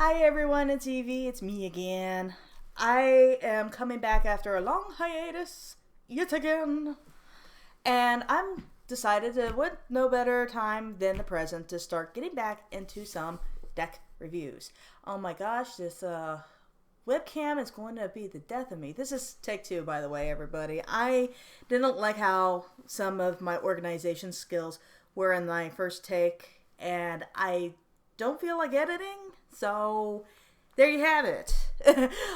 Hi everyone, it's Evie. It's me again. I am coming back after a long hiatus yet again. And I'm decided to what no better time than the present to start getting back into some deck reviews. Oh my gosh, this webcam is going to be the death of me. This is take two, by the way, everybody. I didn't like how some of my organization skills were in my first take, and I don't feel like editing, so there you have it.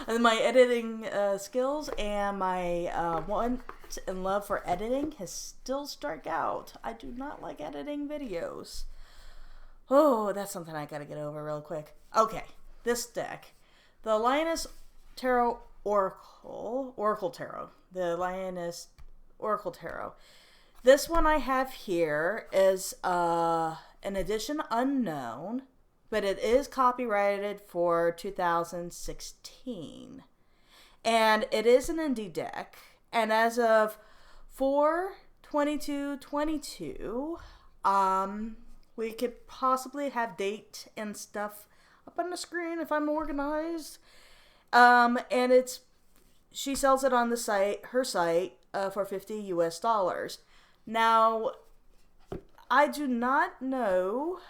My editing skills and my want and love for editing has still struck out. I do not like editing videos. Oh, that's something I gotta get over real quick. Okay, this deck. The Lioness Tarot Oracle Tarot. The Lioness Oracle Tarot. This one I have here is an edition unknown, but it is copyrighted for 2016. And it is an indie deck. And as of 4/22/22, we could possibly have date and stuff up on the screen if I'm organized. And she sells it on the site, her site, for $50 US. Now, I do not know,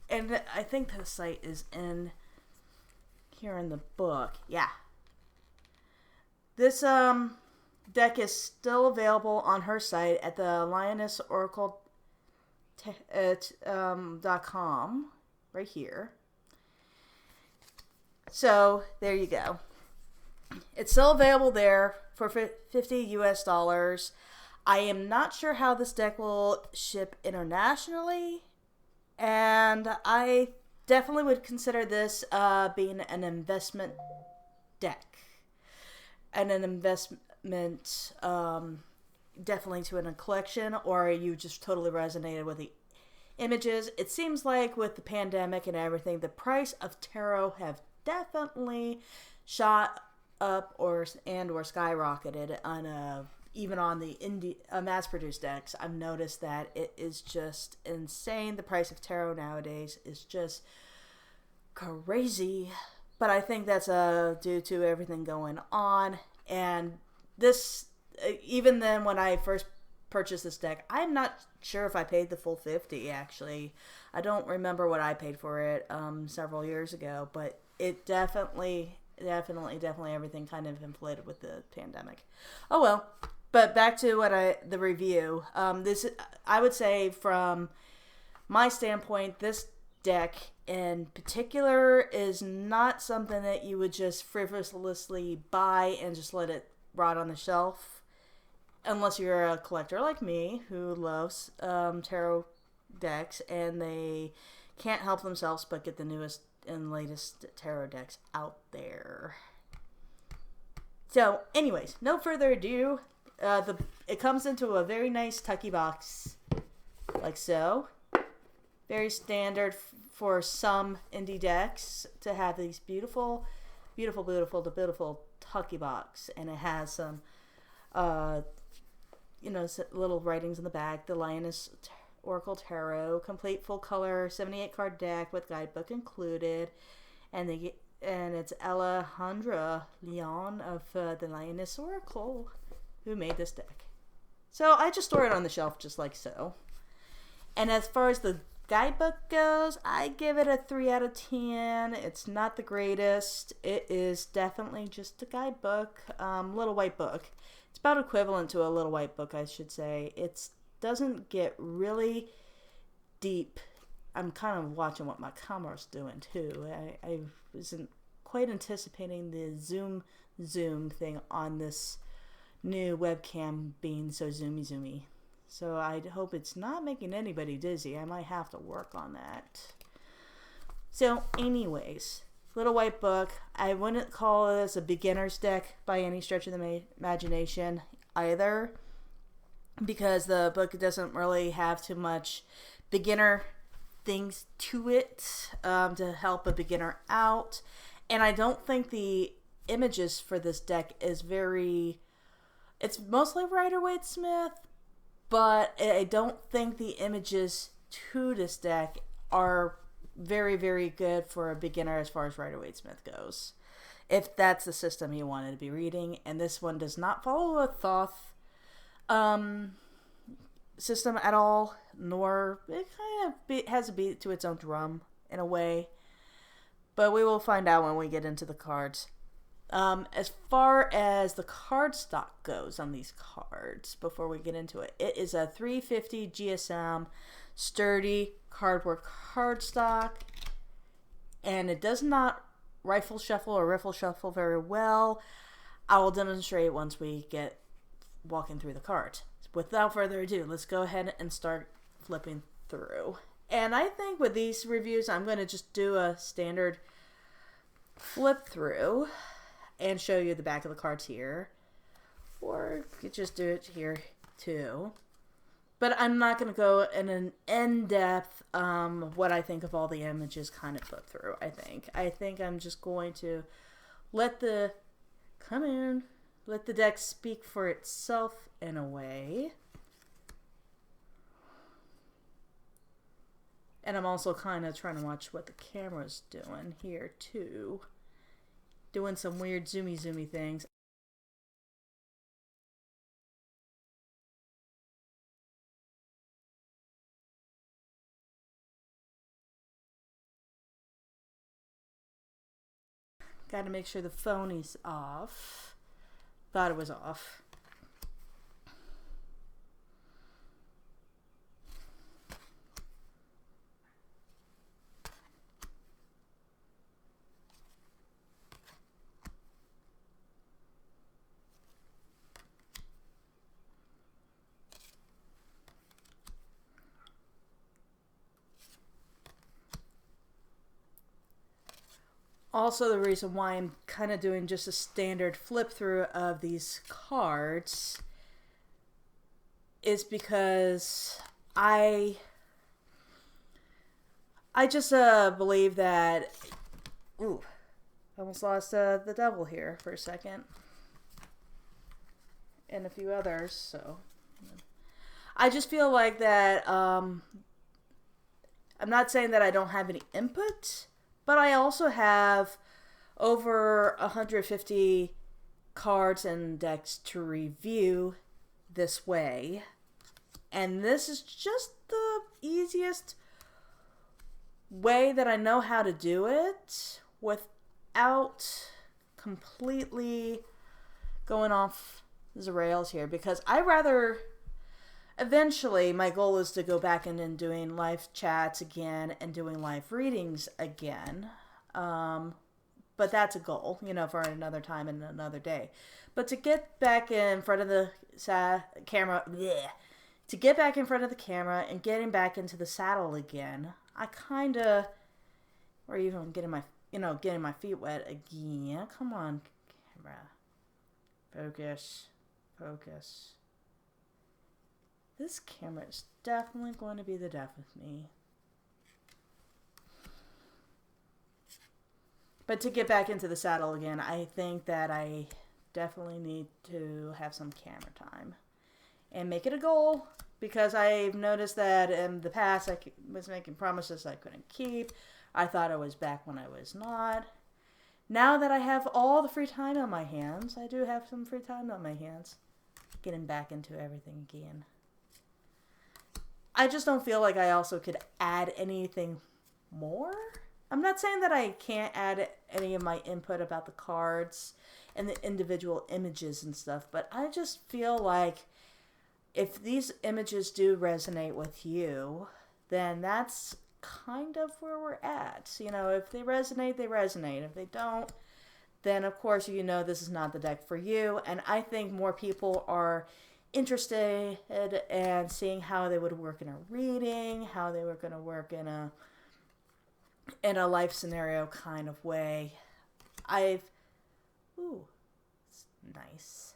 and I think the site is in here in the book. Yeah. This deck is still available on her site at the Lioness Oracle .com right here. So there you go. It's still available there for $50 US. I am not sure how this deck will ship internationally, and I definitely would consider this being an investment deck. And an investment definitely to in a collection, or you just totally resonated with the images. It seems like with the pandemic and everything, the price of tarot have definitely shot up or skyrocketed on even on the indie mass-produced decks. I've noticed that it is just insane. The price of tarot nowadays is just crazy. But I think that's due to everything going on. And this, even then when I first purchased this deck, I'm not sure if I paid the full $50, actually. I don't remember what I paid for it several years ago. But it definitely everything kind of inflated with the pandemic. Oh well. But back to the review. This, I would say, from my standpoint, this deck in particular is not something that you would just frivolously buy and just let it rot on the shelf, unless you're a collector like me who loves tarot decks and they can't help themselves but get the newest and latest tarot decks out there. So, anyways, no further ado. It comes into a very nice tucky box, like so. Very standard for some indie decks to have these beautiful tucky box, and it has some, little writings in the back. The Lioness Oracle Tarot, complete full color 78 card deck with guidebook included, and it's Alejandra Leon of the Lioness Oracle who made this deck. So I just store it on the shelf just like so. And as far as the guidebook goes, I give it a 3 out of 10. It's not the greatest. It is definitely just a guidebook, little white book. It's about equivalent to a little white book, I should say. It doesn't get really deep. I'm kind of watching what my camera's doing too. I wasn't quite anticipating the zoom thing on this new webcam being so zoomy. So I hope it's not making anybody dizzy. I might have to work on that. So anyways, little white book. I wouldn't call this a beginner's deck by any stretch of the imagination either, because the book doesn't really have too much beginner things to it to help a beginner out. And I don't think the images for this deck is it's mostly Rider-Waite-Smith, but I don't think the images to this deck are very, very good for a beginner as far as Rider-Waite-Smith goes. If that's the system you wanted to be reading. And this one does not follow a Thoth system at all, nor it kind of has a beat to its own drum in a way. But we will find out when we get into the cards. As far as the card stock goes on these cards, before we get into it, it is a 350 GSM sturdy cardboard cardstock, and it does not rifle shuffle or riffle shuffle very well. I will demonstrate once we get walking through the cards. Without further ado, let's go ahead and start flipping through. And I think with these reviews, I'm going to just do a standard flip through and show you the back of the cards here. Or you could just do it here too. But I'm not going to go in an in-depth what I think of all the images kind of flip through, I think. I think I'm just going to let the deck speak for itself in a way. And I'm also kind of trying to watch what the camera's doing here too. Doing some weird zoomy things. Got to make sure the phone is off. Thought it was off. Also, the reason why I'm kind of doing just a standard flip through of these cards is because I just believe that... Ooh, I almost lost the devil here for a second. And a few others, so... I just feel like that... I'm not saying that I don't have any input... But I also have over 150 cards and decks to review this way. And this is just the easiest way that I know how to do it without completely going off the rails here. Because I rather... Eventually, my goal is to go back in and doing live chats again and doing live readings again. But that's a goal, you know, for another time and another day. But to get back in front of the camera, to get back in front of the camera and getting back into the saddle again, I kind of, or even getting my feet wet again. Come on, camera. Focus. This camera is definitely going to be the death of me. But to get back into the saddle again, I think that I definitely need to have some camera time. And make it a goal, because I've noticed that in the past I was making promises I couldn't keep. I thought I was back when I was not. Now that I have all the free time on my hands, I do have some free time on my hands. Getting back into everything again. I just don't feel like I also could add anything more. I'm not saying that I can't add any of my input about the cards and the individual images and stuff, but I just feel like if these images do resonate with you, then that's kind of where we're at. You know, if they resonate, they resonate. If they don't, then of course you know this is not the deck for you. And I think more people are interested in seeing how they would work in a reading, how they were going to work in a life scenario kind of way. Ooh, it's nice.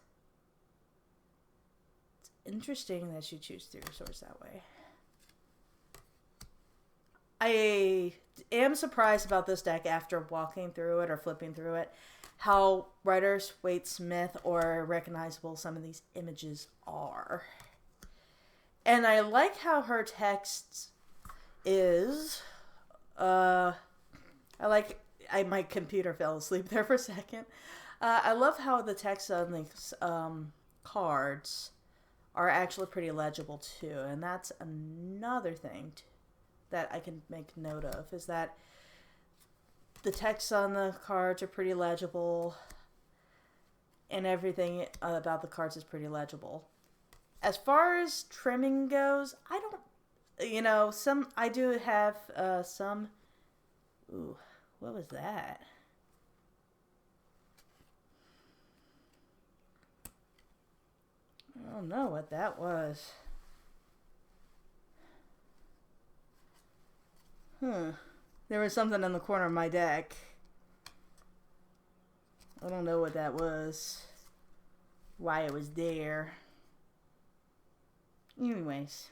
It's interesting that you choose Three of Swords that way. I am surprised about this deck after walking through it or flipping through it, how Rider-Waite-Smith or recognizable some of these images are. And I like how her text is My computer fell asleep there for a second. I love how the text on these cards are actually pretty legible too, and that's another thing that I can make note of, is that the text on the cards are pretty legible, and everything about the cards is pretty legible. As far as trimming goes, I do have some. Ooh, what was that? I don't know what that was. There was something in the corner of my deck. I don't know what that was. Why it was there. Anyways.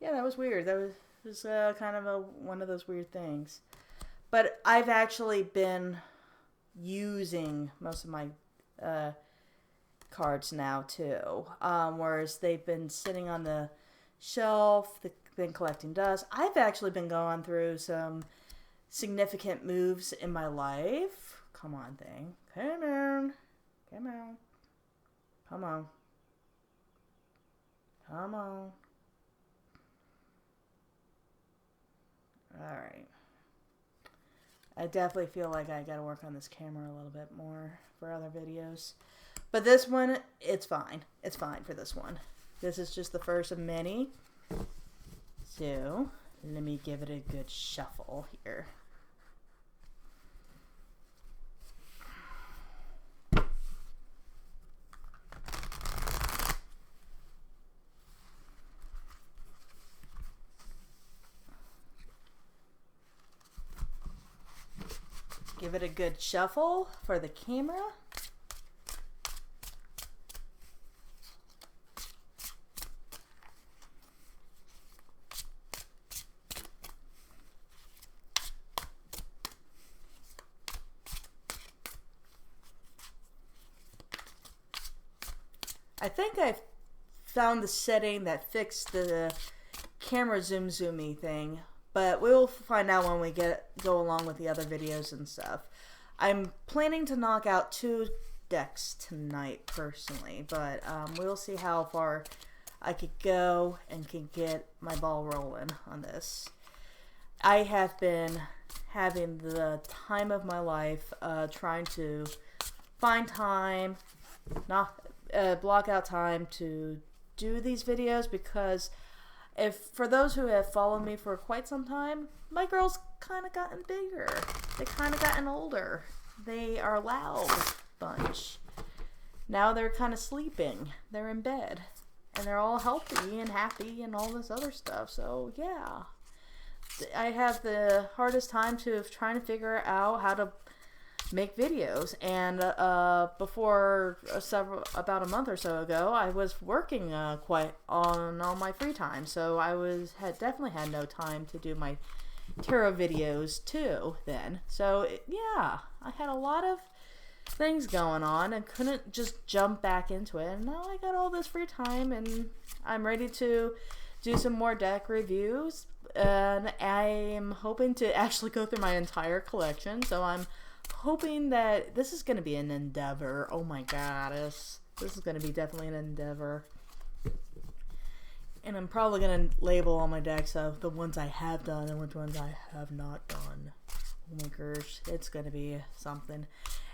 Yeah, that was weird. That was kind of one of those weird things. But I've actually been using most of my cards now too. Whereas they've been sitting on the shelf, been collecting dust. I've actually been going through some significant moves in my life. Come on, thing. Come on. Come on. Come on. Come on. Alright. I definitely feel like I gotta work on this camera a little bit more for other videos. But this one, it's fine. It's fine for this one. This is just the first of many. So, let me give it a good shuffle here. Give it a good shuffle for the camera. I think I've found the setting that fixed the camera zoomy thing, but we'll find out when we go along with the other videos and stuff. I'm planning to knock out 2 decks tonight personally, but we'll see how far I could go and can get my ball rolling on this. I have been having the time of my life trying to find time, block out time to do these videos, because for those who have followed me for quite some time, my girls kind of gotten bigger. They kind of gotten older. They are a loud bunch. Now they're kind of sleeping. They're in bed. And they're all healthy and happy and all this other stuff. So, yeah. I have the hardest time trying to figure out how to make videos. And about a month or so ago, I was working quite on all my free time. So I definitely had no time to do my tarot videos too then. So yeah, I had a lot of things going on and couldn't just jump back into it. And now I got all this free time and I'm ready to do some more deck reviews. And I'm hoping to actually go through my entire collection. So I'm hoping that this is going to be an endeavor. Oh my goddess. This is going to be definitely an endeavor. And I'm probably going to label all my decks of the ones I have done and which ones I have not done. Oh my gosh. It's going to be something.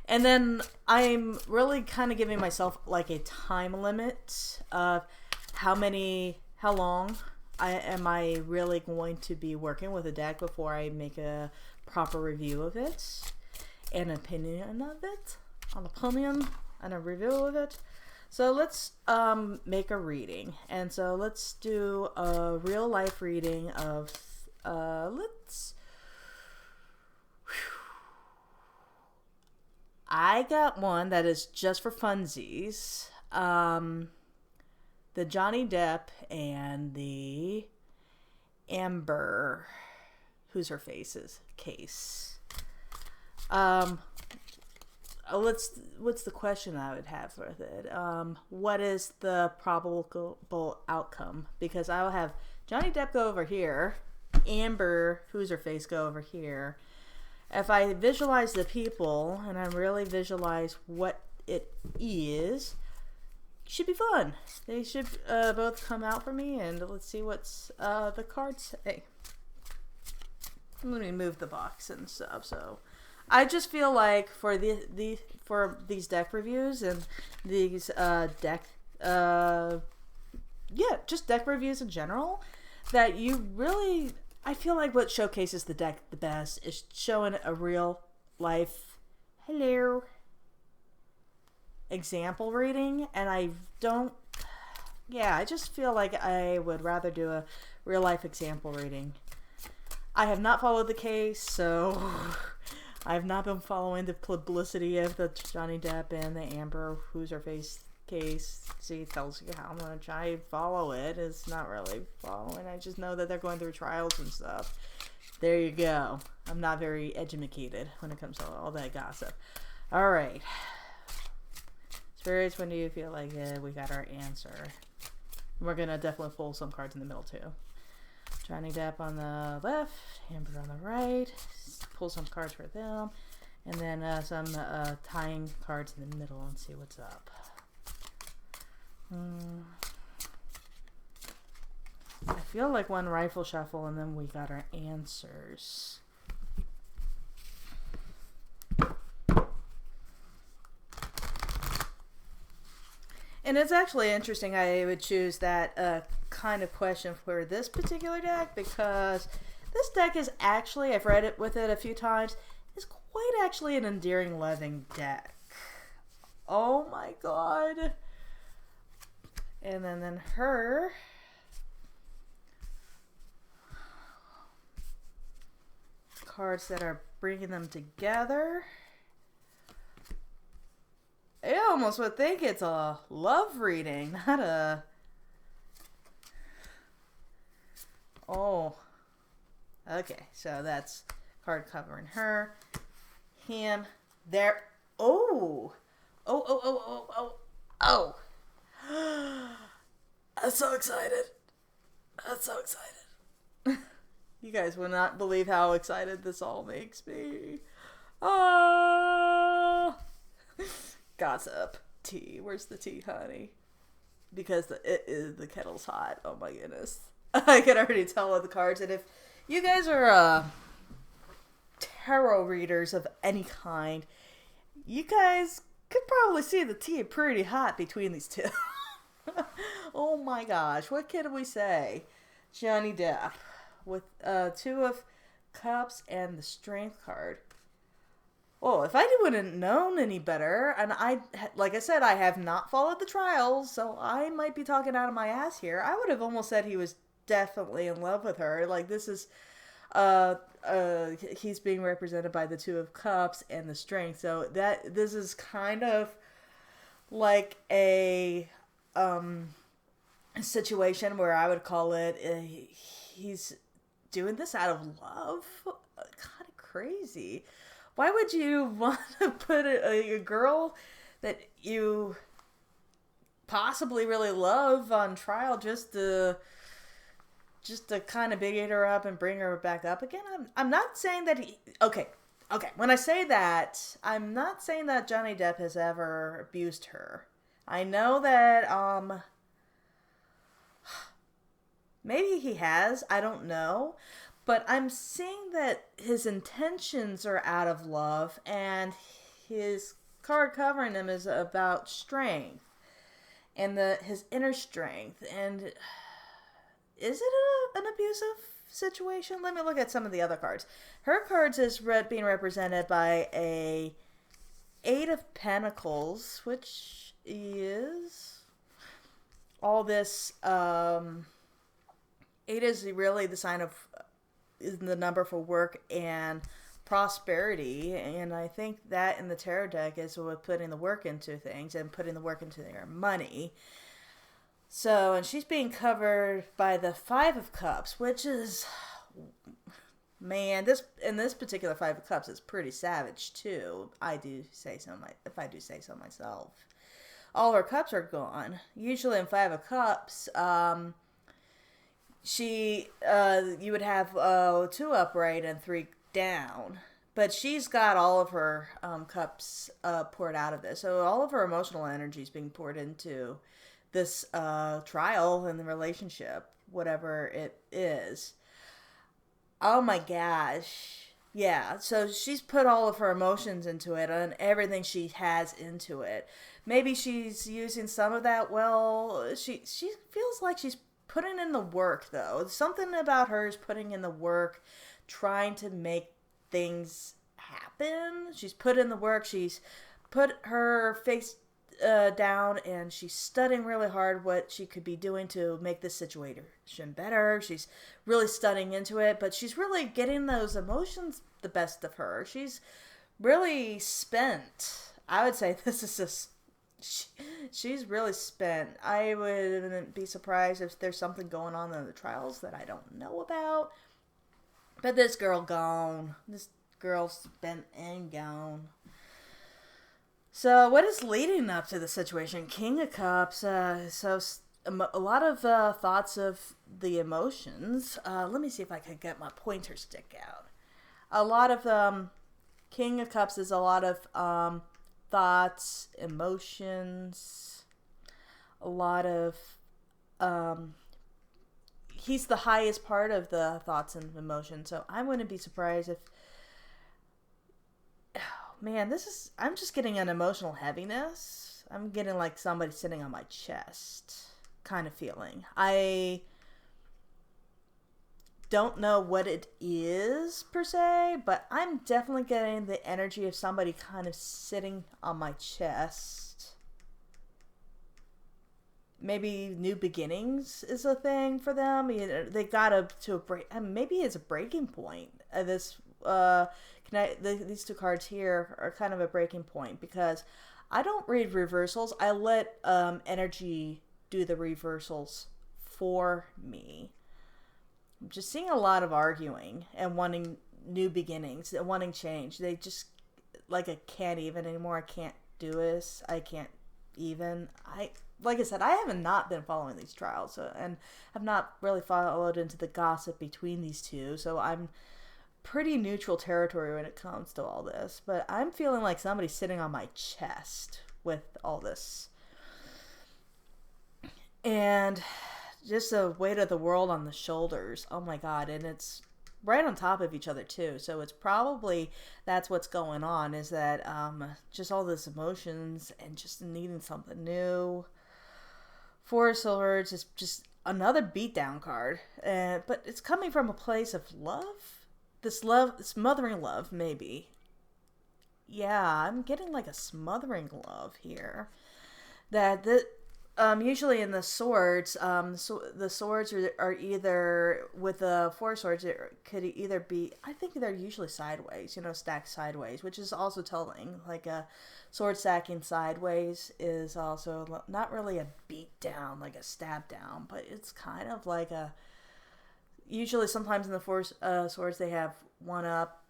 And then I'm really kind of giving myself like a time limit of how long am I really going to be working with a deck before I make a proper review of it. An opinion of it, an opinion and a review of it. So let's make a reading, and so let's do a real life reading of I got one that is just for funsies. The Johnny Depp and the Amber, who's her faces case. What's the question I would have with it? What is the probable outcome? Because I'll have Johnny Depp go over here, Amber, who's her face, go over here. If I visualize the people and I really visualize what it is, should be fun. They should both come out for me, and let's see what's the cards say. Let me move the box and stuff. So I just feel like for for these deck reviews and these just deck reviews in general, that you really, I feel like what showcases the deck the best is showing a real life example reading. And I just feel like I would rather do a real life example reading. I have not followed the case, so I have not been following the publicity of the Johnny Depp and the Amber Who's Her Face case. See, it tells you how much I follow it. It's not really following. I just know that they're going through trials and stuff. There you go. I'm not very educated when it comes to all that gossip. All right. Spirits, when do you feel like we got our answer? We're going to definitely pull some cards in the middle, too. Johnny Depp on the left, Amber on the right. Pull some cards for them. And then some tying cards in the middle and see what's up. I feel like one rifle shuffle and then we got our answers. And it's actually interesting I would choose that kind of question for this particular deck, because this deck is actually, I've read it with it a few times, is quite actually an endearing, loving deck. Oh my god. And then her. Cards that are bringing them together. I almost would think it's a love reading, not a... Oh. Okay, so that's card covering her. Him. There. Oh. Oh. I'm so excited. You guys will not believe how excited this all makes me. Oh. Gossip. Tea. Where's the tea, honey? Because the kettle's hot. Oh my goodness. I can already tell with the cards. And if you guys are tarot readers of any kind, you guys could probably see the tea pretty hot between these two. Oh my gosh. What can we say? Johnny Depp with Two of Cups and the Strength card. Oh, if I wouldn't known any better, and like I said, I have not followed the trials, so I might be talking out of my ass here. I would have almost said he was definitely in love with her. Like, this is, he's being represented by the Two of Cups and the Strength, so this is kind of like a situation where I would call it, he's doing this out of love. Kind of crazy. Why would you want to put a girl that you possibly really love on trial just to kind of big her up and bring her back up again? I'm not saying that okay. When I say that, I'm not saying that Johnny Depp has ever abused her. I know that maybe he has. I don't know. But I'm seeing that his intentions are out of love, and his card covering him is about strength and his inner strength. And is it an abusive situation? Let me look at some of the other cards. Her cards is being represented by a Eight of Pentacles, which is all this. Eight is really the sign of the number for work and prosperity, and I think that in the tarot deck is with putting the work into things and putting the work into their money. So, and she's being covered by the Five of Cups, which is, man, this particular Five of Cups is pretty savage too. If I do say so myself. All her cups are gone. Usually in Five of Cups, you would have 2 upright and 3 down. But she's got all of her cups poured out of this. So all of her emotional energy is being poured into this trial in the relationship, whatever it is. Oh my gosh. Yeah, so she's put all of her emotions into it and everything she has into it. Maybe she's using some of that. Well, she feels like she's putting in the work though. Something about her is putting in the work, trying to make things happen. She's put in the work. She's put her face down and she's studying really hard what she could be doing to make this situation better. She's really studying into it, but she's really getting those emotions the best of her. She's really spent. I would say this is just she's really spent. I wouldn't be surprised if there's something going on in the trials that I don't know about. But this girl gone. This girl spent and gone. So what is leading up to the situation? King of Cups. A lot of thoughts of the emotions. Let me see if I can get my pointer stick out. A lot of King of Cups is a lot of thoughts, emotions. A lot of he's the highest part of the thoughts and emotions. So I wouldn't be surprised if. Man, I'm just getting an emotional heaviness. I'm getting like somebody sitting on my chest kind of feeling. I don't know what it is per se, but I'm definitely getting the energy of somebody kind of sitting on my chest. Maybe new beginnings is a thing for them. They got to a break. Maybe it's a breaking point. These 2 cards here are kind of a breaking point because I don't read reversals. I let energy do the reversals for me. I'm just seeing a lot of arguing and wanting new beginnings and wanting change. They just like I can't even anymore. I can't do this. I can't even. Like I said, I haven't not been following these trials, and have not really followed into the gossip between these two. So I'm pretty neutral territory when it comes to all this. But I'm feeling like somebody's sitting on my chest with all this, and just the weight of the world on the shoulders. Oh my God! And it's right on top of each other too. So it's probably that's what's going on. Is that just all this emotions and just needing something new. 4 of Swords is just another beatdown card, but it's coming from a place of love. This smothering love, maybe. Yeah, I'm getting like a smothering love here. Usually in the swords, the swords are either with the 4 swords. It could either be, I think they're usually sideways, stacked sideways, which is also telling. Like a sword stacking sideways is also not really a beat down, like a stab down, but it's kind of like a. Usually, sometimes in the 4 swords they have 1 up,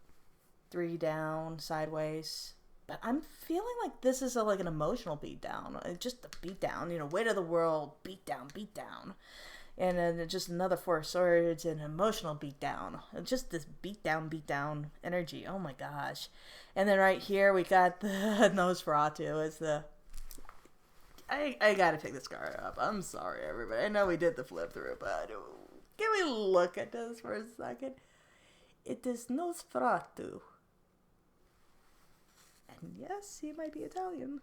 3 down, sideways. But I'm feeling like this is like an emotional beatdown. Just a beatdown, weight of the world, beatdown. And then just another 4 swords and emotional beatdown. Just this beatdown energy. Oh my gosh. And then right here we got the Nosferatu as the... I gotta pick this card up. I'm sorry, everybody. I know we did the flip through, but can we look at this for a second? It is Nosferatu. Yes, he might be Italian.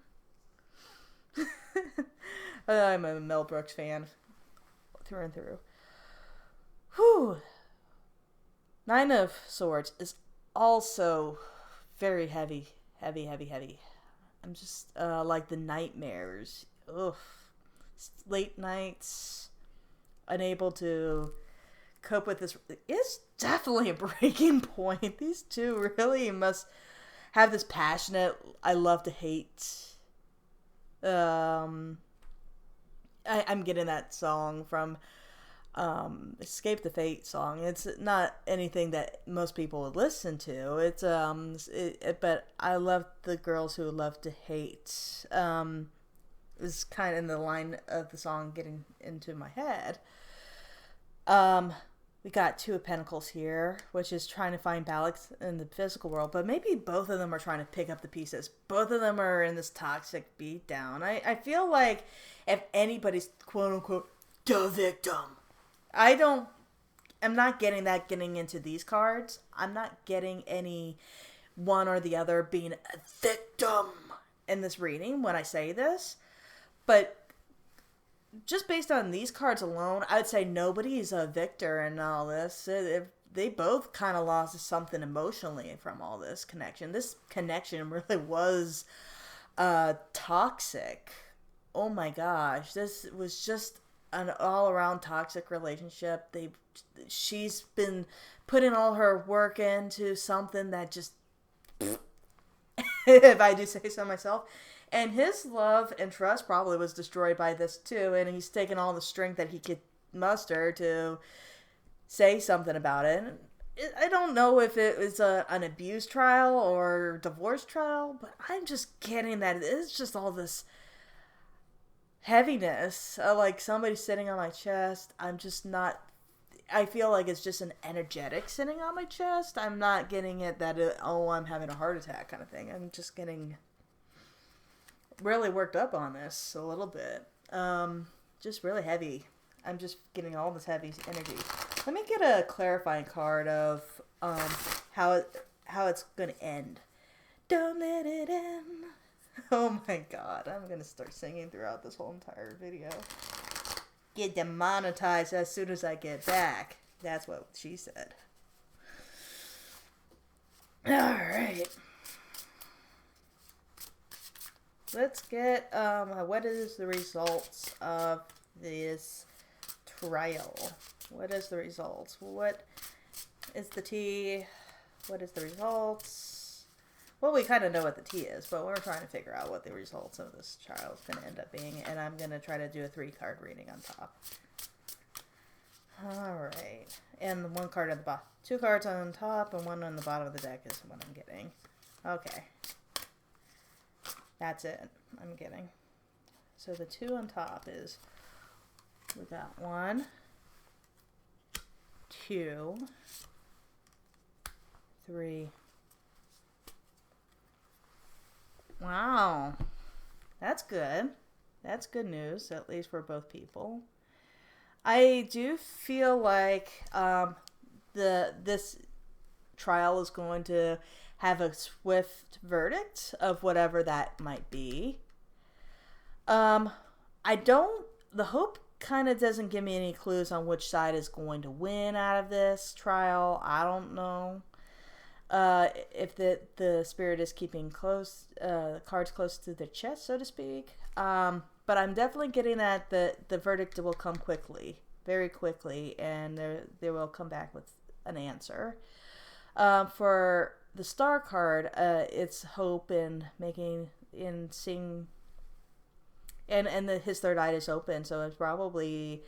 I'm a Mel Brooks fan. Through and through. Whew. 9 of Swords is also very heavy. I'm just, like the nightmares. Ugh. Late nights. Unable to cope with this. It's definitely a breaking point. These two really must... have this passionate, I love to hate. I'm getting that song from Escape the Fate song. It's not anything that most people would listen to. It's but I love the girls who love to hate. Is kind of in the line of the song getting into my head. Um, we got Two of Pentacles here, which is trying to find balance in the physical world, but maybe both of them are trying to pick up the pieces. Both of them are in this toxic beatdown. I feel like if anybody's quote unquote the victim, I'm not getting that getting into these cards. I'm not getting any one or the other being a victim in this reading when I say this. But just based on these cards alone, I'd say nobody's a victor in all this. They both kind of lost something emotionally from all this connection. This connection really was toxic. Oh my gosh, this was just an all-around toxic relationship. She's been putting all her work into something that just, if I do say so myself. And his love and trust probably was destroyed by this too, and he's taken all the strength that he could muster to say something about it. I don't know if it was an abuse trial or divorce trial, but I'm just getting that it's just all this heaviness, like somebody sitting on my chest. I'm just not, I feel like it's just an energetic sitting on my chest. I'm not getting it that, I'm having a heart attack kind of thing. I'm just getting really worked up on this a little bit. Just really heavy. I'm just getting all this heavy energy. Let me get a clarifying card of how it's gonna end. Don't let it end. Oh my god, I'm gonna start singing throughout this whole entire video. Get demonetized as soon as I get back. That's what she said. Alright. Let's get, what is the results of this trial? What is the results? What is the tea? What is the results? Well, we kind of know what the tea is, but we're trying to figure out what the results of this trial is going to end up being, and I'm going to try to do a 3-card reading on top. Alright. And one card on the bottom. 2 cards on top and 1 on the bottom of the deck is what I'm getting. Okay. That's it. I'm getting. So the 2 on top is, we got 1, 2, 3. Wow. That's good. That's good news, at least for both people. I do feel like this trial is going to have a swift verdict of whatever that might be. The hope kind of doesn't give me any clues on which side is going to win out of this trial. I don't know if the spirit is keeping cards close to the chest, so to speak. But I'm definitely getting that the verdict will come quickly, very quickly, and they will come back with an answer. For the star card, it's hope and seeing, and his third eye is open, so it's probably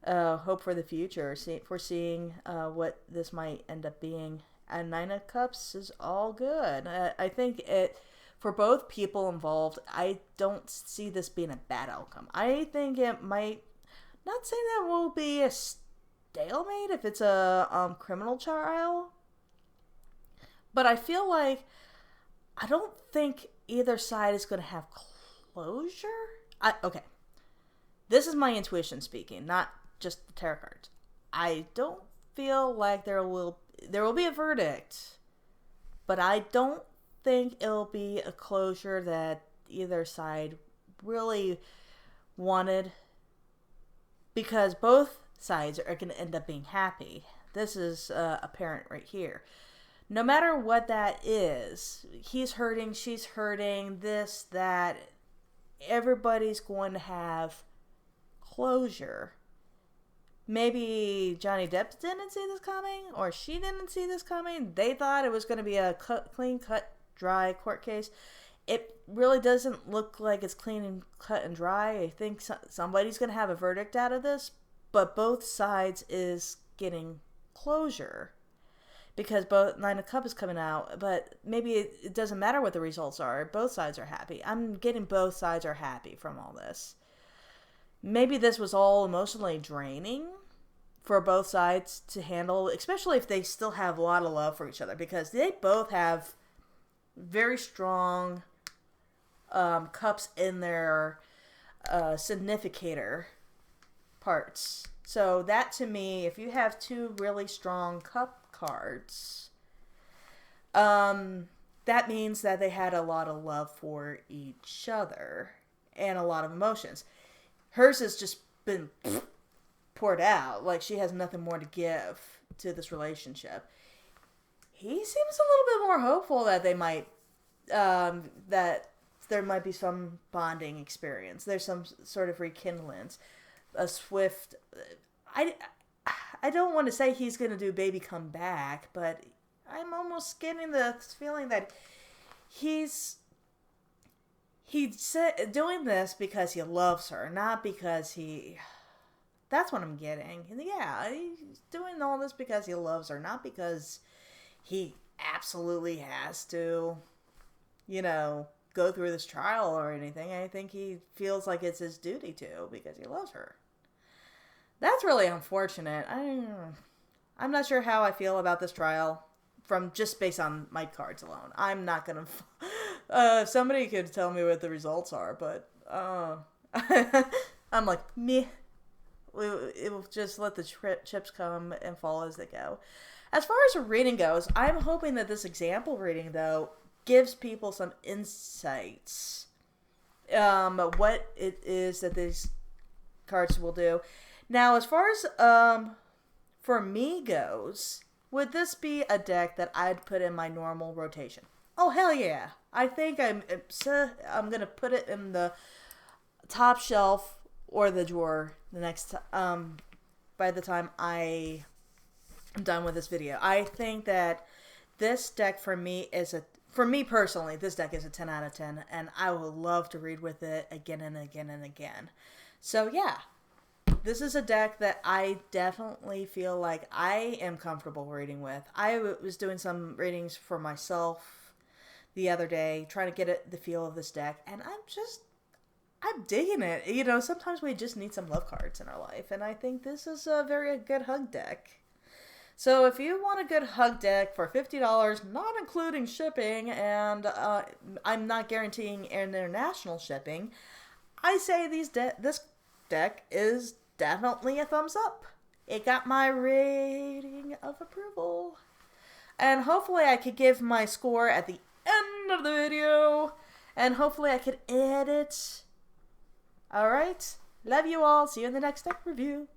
hope for the future, foreseeing what this might end up being. And 9 of Cups is all good. I think for both people involved, I don't see this being a bad outcome. I think it might, not saying that will be a stalemate if it's a criminal trial, but I feel like I don't think either side is going to have closure. Okay, this is my intuition speaking, not just the tarot cards. I don't feel like there will be a verdict, but I don't think it'll be a closure that either side really wanted, because both sides are going to end up being happy. This is apparent right here. No matter what that is, he's hurting, she's hurting, this, that, everybody's going to have closure. Maybe Johnny Depp didn't see this coming, or she didn't see this coming. They thought it was going to be a clean cut, dry court case. It really doesn't look like it's clean and cut and dry. I think somebody's going to have a verdict out of this, but both sides is getting closure, because both 9 of Cups is coming out, but maybe it doesn't matter what the results are. Both sides are happy. I'm getting both sides are happy from all this. Maybe this was all emotionally draining for both sides to handle, especially if they still have a lot of love for each other, because they both have very strong cups in their significator parts. So that, to me, if you have two really strong cup cards, that means that they had a lot of love for each other and a lot of emotions. Hers has just been poured out. Like, she has nothing more to give to this relationship. He seems a little bit more hopeful that they might, that there might be some bonding experience. There's some sort of rekindlance. A swift... I don't want to say he's going to do Baby Come Back, but I'm almost getting the feeling that he's doing this because he loves her, not because he... That's what I'm getting. Yeah, he's doing all this because he loves her, not because he absolutely has to, go through this trial or anything. I think he feels like it's his duty to because he loves her. That's really unfortunate. I'm not sure how I feel about this trial from just based on my cards alone. I'm not going to... somebody could tell me what the results are, but I'm like, meh. It will just let the chips come and fall as they go. As far as a reading goes, I'm hoping that this example reading, though, gives people some insights. What it is that these cards will do. Now, as far as for me goes, would this be a deck that I'd put in my normal rotation? Oh, hell yeah. I think I'm going to put it in the top shelf or the drawer the next by the time I am done with this video. I think that this deck for me personally, this deck is a 10 out of 10, and I would love to read with it again and again and again. So yeah, this is a deck that I definitely feel like I am comfortable reading with. I was doing some readings for myself the other day, trying to get the feel of this deck, and I'm digging it. Sometimes we just need some love cards in our life, and I think this is a very good hug deck. So if you want a good hug deck for $50, not including shipping, and I'm not guaranteeing international shipping, I say this deck is definitely a thumbs up. It got my rating of approval. And hopefully I could give my score at the end of the video, and hopefully I could edit. Alright, love you all. See you in the next deck review.